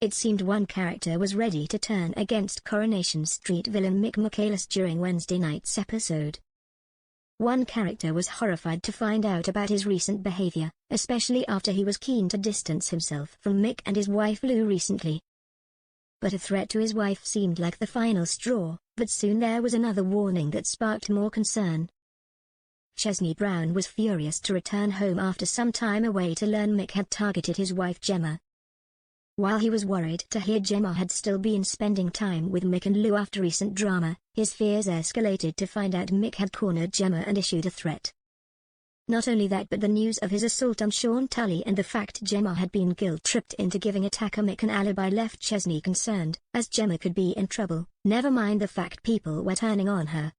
It seemed one character was ready to turn against Coronation Street villain Mick Michaelis during Wednesday night's episode. One character was horrified to find out about his recent behavior, especially after he was keen to distance himself from Mick and his wife Lou recently. But a threat to his wife seemed like the final straw, but soon there was another warning that sparked more concern. Chesney Brown was furious to return home after some time away to learn Mick had targeted his wife Gemma. While he was worried to hear Gemma had still been spending time with Mick and Lou after recent drama, his fears escalated to find out Mick had cornered Gemma and issued a threat. Not only that, but the news of his assault on Sean Tully and the fact Gemma had been guilt-tripped into giving attacker Mick an alibi left Chesney concerned, as Gemma could be in trouble, never mind the fact people were turning on her.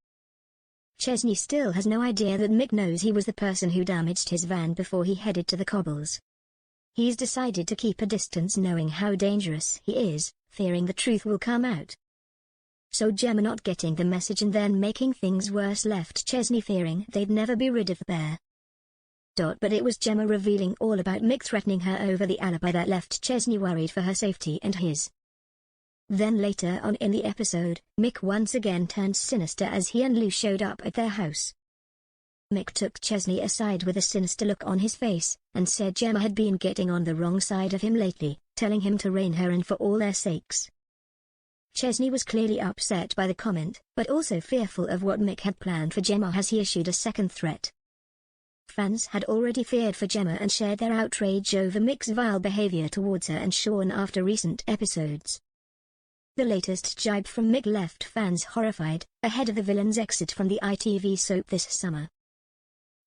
Chesney still has no idea that Mick knows he was the person who damaged his van before he headed to the cobbles. He's decided to keep a distance knowing how dangerous he is, fearing the truth will come out. So Gemma not getting the message and then making things worse left Chesney fearing they'd never be rid of the pair. But it was Gemma revealing all about Mick threatening her over the alibi that left Chesney worried for her safety and his. Then later on in the episode, Mick once again turned sinister as he and Lou showed up at their house. Mick took Chesney aside with a sinister look on his face, and said Gemma had been getting on the wrong side of him lately, telling him to rein her in for all their sakes. Chesney was clearly upset by the comment, but also fearful of what Mick had planned for Gemma as he issued a second threat. Fans had already feared for Gemma and shared their outrage over Mick's vile behavior towards her and Sean after recent episodes. The latest jibe from Mick left fans horrified, ahead of the villain's exit from the ITV soap this summer.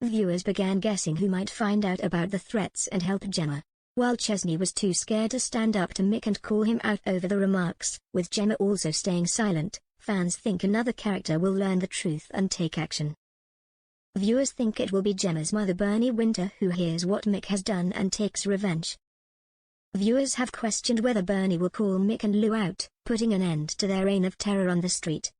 Viewers began guessing who might find out about the threats and help Gemma. While Chesney was too scared to stand up to Mick and call him out over the remarks, with Gemma also staying silent, fans think another character will learn the truth and take action. Viewers think it will be Gemma's mother Gemma Winter who hears what Mick has done and takes revenge. Viewers have questioned whether Bernie will call Mick and Lou out, putting an end to their reign of terror on the street.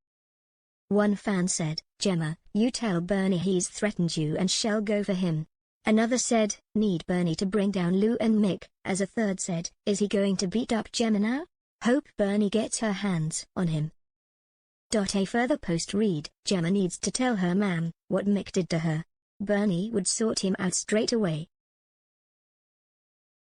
One fan said, "Gemma, you tell Bernie he's threatened you and shall go for him." Another said, "Need Bernie to bring down Lou and Mick," as a third said, "Is he going to beat up Gemma now? Hope Bernie gets her hands on him." A further post read, "Gemma needs to tell her ma'am what Mick did to her. Bernie would sort him out straight away."